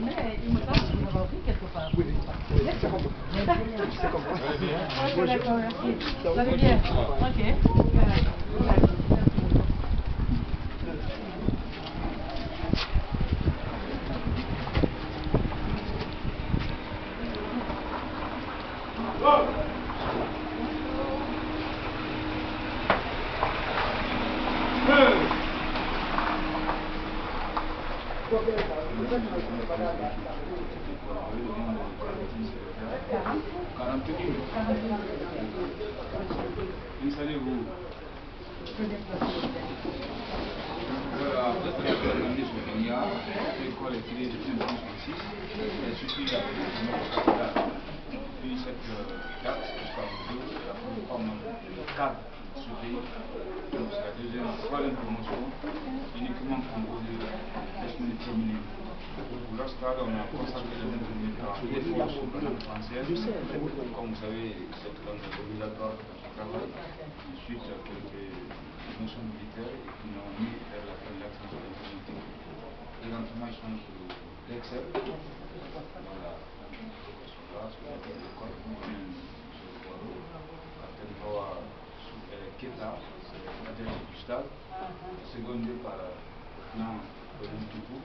Mais il me semble que vous avez appris quelque part. Oui, c'est comme moi. C'est comme moi. Ok, d'accord, merci. Vous allez bien? Ok. Installez-vous. Voilà, vous êtes l'année sur Kenya, l'école est créée depuis 1966, elle suffit la capitale. Depuis cette date jusqu'à aujourd'hui, il y a pas mal de cadres de ce pays. Donc c'est la troisième promotion, uniquement composée de semaines féminines. Pour leur stade, on a consacré les 20 premiers temps d'efforts sur la langue française. Comme vous savez, cette langue est obligatoire dans ce travail. Ensuite, quelques notions militaires et qui n'ont mis vers l'accent sur l'informatique. Présentement, ils sont sur l'Excel. Voilà. Sur l'école, sur Guaro, Captain Power, sur Keta, c'est la direction du stade, secondé par Plan Toupou,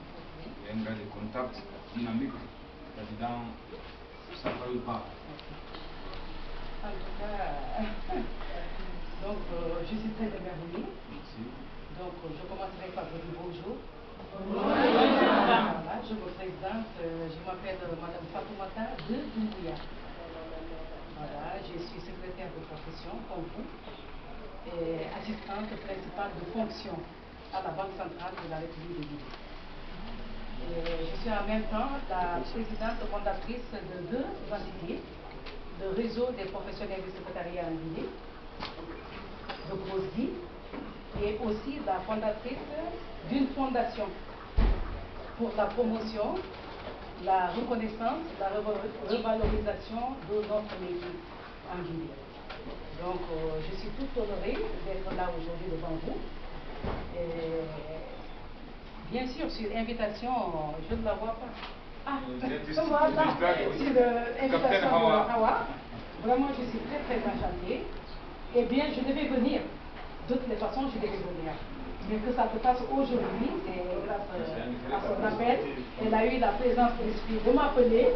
et un gars de contact dynamique, président Safari Ba. En tout cas, donc je suis très émerveillée. Merci. Donc je commencerai par vous dire bonjour. Voilà, je me présente, je m'appelle Madame Fatoumata de Doumbouya. Voilà, je suis secrétaire de profession comme vous et assistante principale de fonction à la Banque centrale de la République de Guinée. Je suis en même temps la présidente fondatrice de deux entités, le réseau des professionnels du secrétariat en Guinée, de Grosby, et aussi la fondatrice d'une fondation pour la promotion, la reconnaissance, la revalorisation de notre métier en Guinée. Donc, je suis toute honorée d'être là aujourd'hui devant vous. Et, bien sûr, sur invitation, je ne la vois pas. Ah, voilà, sur l'invitation de Hawa. Vraiment, je suis très très enchantée. Eh bien, je devais venir. De toutes les façons, je devais venir. Mais que ça se passe aujourd'hui, c'est grâce à son appel. Elle a eu la présence d'esprit de m'appeler.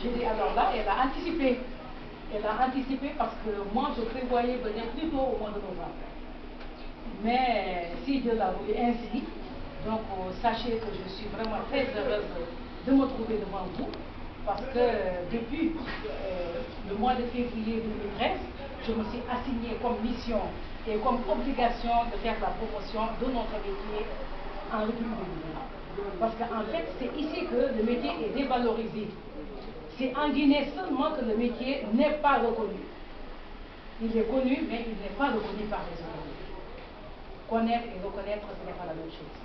J'ai dit alors là, elle a anticipé. Elle a anticipé parce que moi, je prévoyais venir plus tôt au mois de novembre. Mais si Dieu l'a voulu ainsi, donc sachez que je suis vraiment très heureuse de me trouver devant vous. Parce que depuis le mois de février 2013, je me suis assignée comme mission et comme obligation de faire la promotion de notre métier en République de Guinée. Parce qu'en fait, c'est ici que le métier est dévalorisé. C'est en Guinée seulement que le métier n'est pas reconnu. Il est connu, mais il n'est pas reconnu par les autorités. Connaître et reconnaître, ce n'est pas la même chose.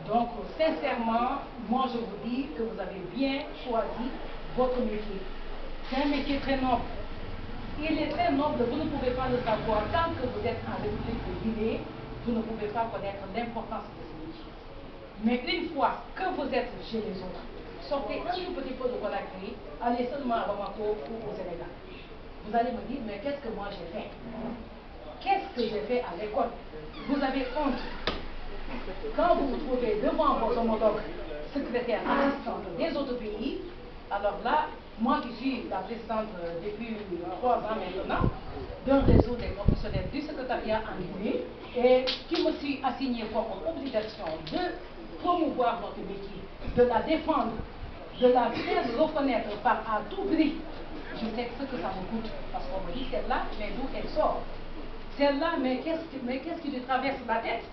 Donc, sincèrement, moi je vous dis que vous avez bien choisi votre métier. C'est un métier très noble. Il est très noble, vous ne pouvez pas le savoir. Tant que vous êtes en République de Guinée, vous ne pouvez pas connaître l'importance de ce métier. Mais une fois que vous êtes chez les autres, sortez un tout petit peu de Conakry, allez seulement à Bamako ou au Sénégal. Vous allez me dire, mais qu'est-ce que moi j'ai fait? Qu'est-ce que j'ai fait à l'école? Vous avez honte. Quand vous vous trouvez devant vos homologues secrétaires assistants des autres pays, alors là, moi qui suis la présidente depuis 3 ans maintenant, d'un réseau des professionnels du secrétariat en Guinée, et qui me suis assignée comme obligation de promouvoir notre métier, de la défendre, de la faire reconnaître par à tout prix. Je sais ce que ça me coûte, parce qu'on me dit celle-là, mais d'où elle sort? Celle-là, mais qu'est-ce qui lui traverse la tête?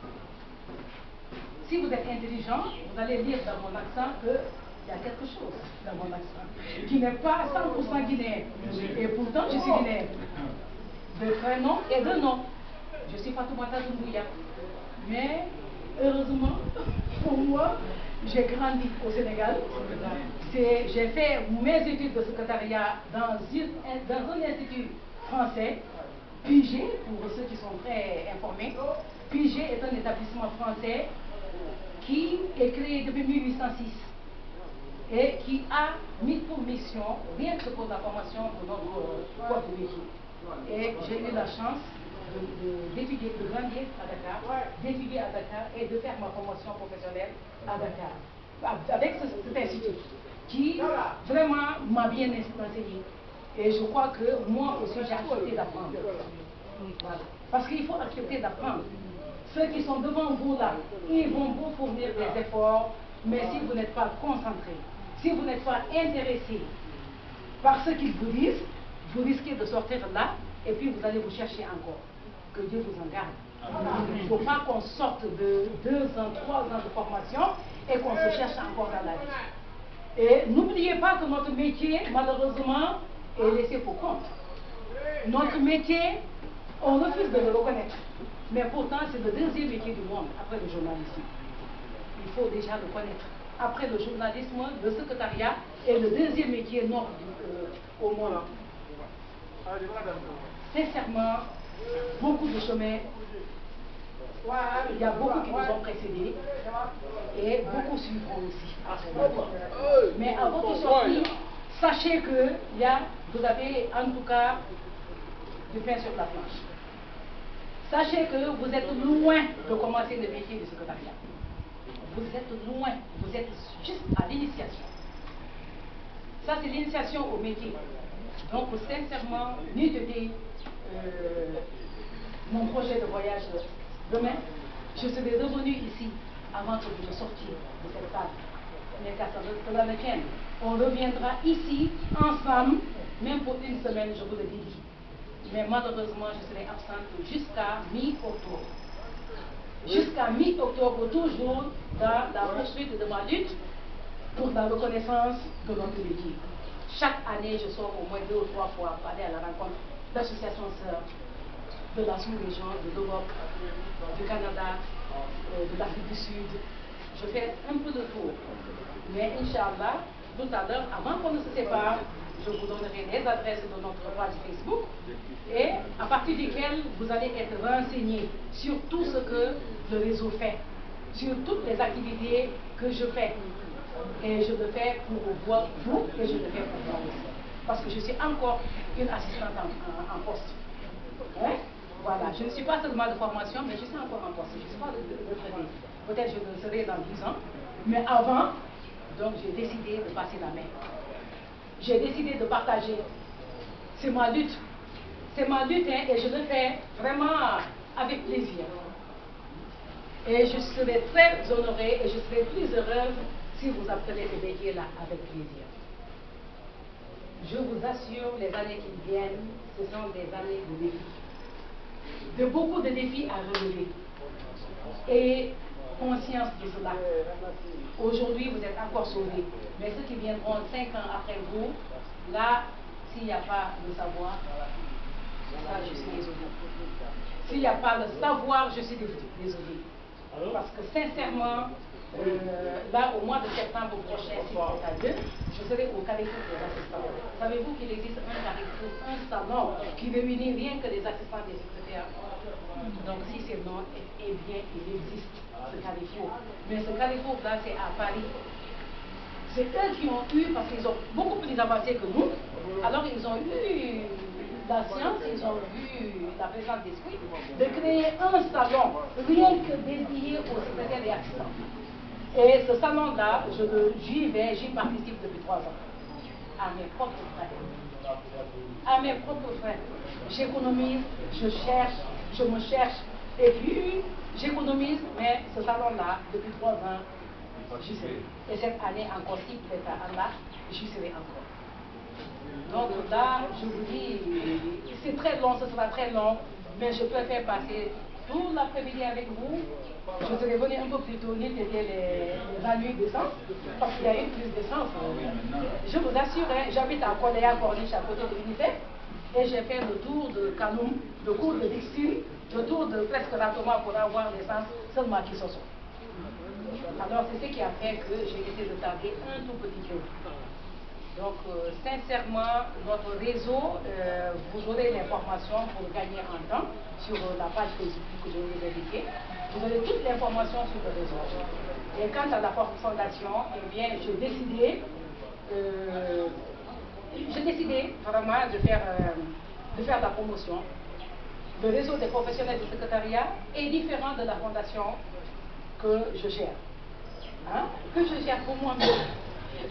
Si vous êtes intelligent, vous allez lire dans mon accent qu'il y a quelque chose dans mon accent qui n'est pas 100% guinéen. Et pourtant, je suis guinéen. De prénom et de nom. Je suis Fatoumata Doumbouya. Mais, heureusement, pour moi, j'ai grandi au Sénégal. J'ai fait mes études de secrétariat dans un institut français. Pigé, pour ceux qui sont très informés, Pigé est un établissement français qui est créé depuis 1806. et qui a mis pour mission rien que pour la formation de notre corps de métier. Et j'ai eu la chance d'étudier, de grandir à Dakar, d'étudier à Dakar et de faire ma formation professionnelle à Dakar, avec cet institut qui vraiment m'a bien enseigné. Et je crois que moi aussi j'ai accepté d'apprendre. Voilà. Parce qu'il faut accepter d'apprendre. Ceux qui sont devant vous là, ils vont vous fournir des efforts, mais si vous n'êtes pas concentré, si vous n'êtes pas intéressé par ce qu'ils vous disent, vous risquez de sortir là et puis vous allez vous chercher encore. Que Dieu vous en garde. Il ne faut pas qu'on sorte de 2 ans, 3 ans de formation et qu'on se cherche encore dans la vie. Et n'oubliez pas que notre métier, malheureusement, est laissé pour compte. Notre métier, on refuse de le reconnaître. Mais pourtant, c'est le deuxième métier du monde, après le journalisme. Il faut déjà le connaître. Après le journalisme, le secrétariat est le deuxième métier noble au monde. Sincèrement, beaucoup de chemins, il y a beaucoup qui nous ont précédés et beaucoup suivront aussi. Mais à votre sortie, sachez que vous avez en tout cas du pain sur la planche. Sachez que vous êtes loin de commencer le métier du secrétariat. Vous êtes loin, vous êtes juste à l'initiation. Ça, c'est l'initiation au métier. Donc, sincèrement, n'eût été mon projet de voyage demain, je serais revenu ici avant que vous ne sortiez de cette table. Mais qu'à cela ne tienne, on reviendra ici ensemble, même pour une semaine, je vous le dis. Mais malheureusement, je serai absente jusqu'à mi-octobre. Jusqu'à mi-octobre, toujours dans la poursuite de ma lutte pour la reconnaissance de notre métier. Chaque année, je sors au moins 2 ou 3 fois pour aller à la rencontre d'associations sœurs de la sous-région, de l'Europe, du Canada, de l'Afrique du Sud. Je fais un peu de tour. Mais Inch'Allah, tout à l'heure, avant qu'on ne se sépare, je vous donnerai les adresses de notre page Facebook et à partir desquelles vous allez être renseignés sur tout ce que le réseau fait, sur toutes les activités que je fais. Et je le fais pour vous et je le fais pour moi aussi. Parce que je suis encore une assistante en poste. Hein? Voilà, je ne suis pas seulement de formation, mais je suis encore en poste. Je ne suis pas retraitée. Peut-être je le serai dans 10 ans. Mais avant, donc j'ai décidé de passer la main. J'ai décidé de partager. C'est ma lutte. C'est ma lutte hein, et je le fais vraiment avec plaisir. Et je serai très honorée et je serai plus heureuse si vous apprenez ce métier-là avec plaisir. Je vous assure, les années qui viennent, ce sont des années de défis. De beaucoup de défis à relever. Et conscience de cela. Aujourd'hui, vous êtes encore sauvés. Mais ceux qui viendront 5 ans après vous, là, s'il n'y a pas le savoir, ça, je suis désolée. S'il n'y a pas le savoir, je suis désolée. Parce que sincèrement, là, au mois de septembre prochain, si c'est à Dieu, je serai au Carrefour des assistants. Savez-vous qu'il existe un Carrefour, un salon qui réunit rien que des assistants des secrétaires? Donc, si c'est non, eh bien, il existe ce Carrefour. Mais ce Carrefour-là, c'est à Paris. C'est eux qui ont eu, parce qu'ils ont beaucoup plus avancé que nous, alors ils ont eu la science, ils ont eu la présence d'esprit de créer un salon rien que dédié aux secrétaires et assistants. Et ce salon-là, j'y participe depuis 3 ans. À mes propres frais. À mes propres frais. J'économise, je cherche, je me cherche, et puis j'économise, mais ce salon-là, depuis 3 ans, j'y serai. Et cette année encore, si peut-être à Allah, j'y serai encore. Donc là, je vous dis, c'est très long, ce sera très long, mais je préfère passer tout l'après-midi avec vous. Je serais venu un peu plus tôt, c'était les ennuis d'essence, parce qu'il y a eu plus d'essence. Je vous assure, hein, j'habite à Koléa, Corniche, à côté de l'UNICEF, et j'ai fait le tour de Kanoum, le cours de Dixie, le tour de presque Ratoma pour avoir l'essence seulement qui se sont. Alors c'est ce qui a fait que j'ai été retardé un tout petit peu. Donc, sincèrement, notre réseau, vous aurez l'information pour gagner en temps sur la page Facebook que je vous ai indiquée. Vous aurez toute l'information sur le réseau. Et quant à la fondation, eh bien, j'ai décidé j'ai décidé vraiment de faire la promotion. Le réseau des professionnels du secrétariat est différent de la fondation que je gère. Hein? Que je gère pour moi-même.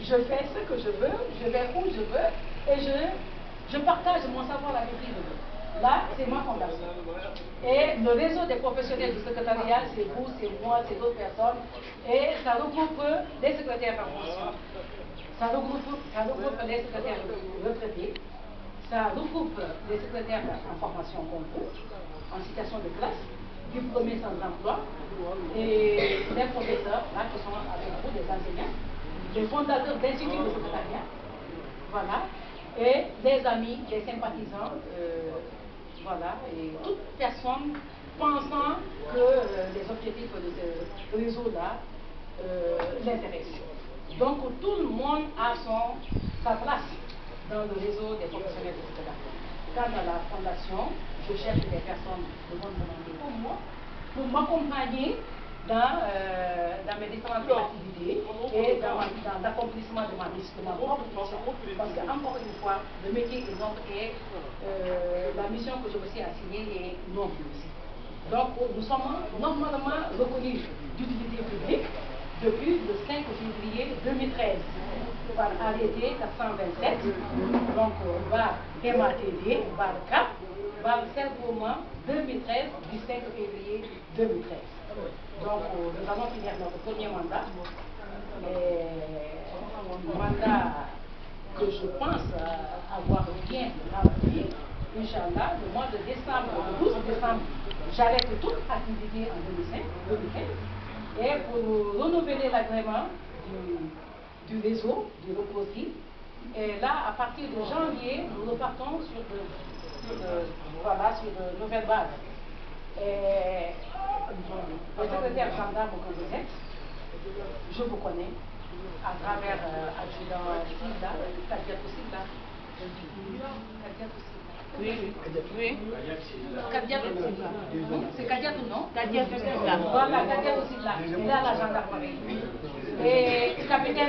Je fais ce que je veux, je vais où je veux et je partage mon savoir avec qui je veux. Là, c'est ma fondation. Et le réseau des professionnels du secrétariat, c'est vous, c'est moi, c'est d'autres personnes. Et ça regroupe les secrétaires en fonction. Ça regroupe les secrétaires retraités. Ça regroupe les secrétaires en formation comme vous, en situation de classe, du premier sans emploi, et les professeurs, là, qui sont avec vous, des enseignants, les fondateurs d'instituts de secrétariat, voilà, et les amis, les sympathisants, voilà, et toute personne pensant que les objectifs de ce réseau-là l'intéressent. Donc tout le monde a sa place dans le réseau des professionnels de secrétariat. Quant à la fondation, je cherche des personnes de bonne volonté pour moi, pour m'accompagner dans mes différentes activités et dans l'accomplissement de ma propre mission. Parce qu'encore une fois, le métier est noble et la mission que je me suis assignée est noble aussi. Donc nous sommes normalement reconnus d'utilité publique depuis le 5 février 2013 par arrêté 427, donc par MATD, par CAP, par Servement 2013 du 5 février 2013. Donc nous allons finir notre premier mandat, un mandat que je pense avoir bien rempli. Inch'Allah, le mois de décembre, le 12 décembre, j'arrête toute activité en 2015. Et pour renouveler l'agrément du réseau, du ROPOSI, et là, à partir de janvier, nous repartons sur de nouvelles bases. Et le secrétaire gendarme que vous êtes, je vous connais à travers adjudant Silla, Kadiatou Silla. Oui. Kadiatou Silla. C'est Kadiatou, non? Kadiatou Silla. Voilà, Kadiatou Silla. Il est à la gendarmerie. Et capitaine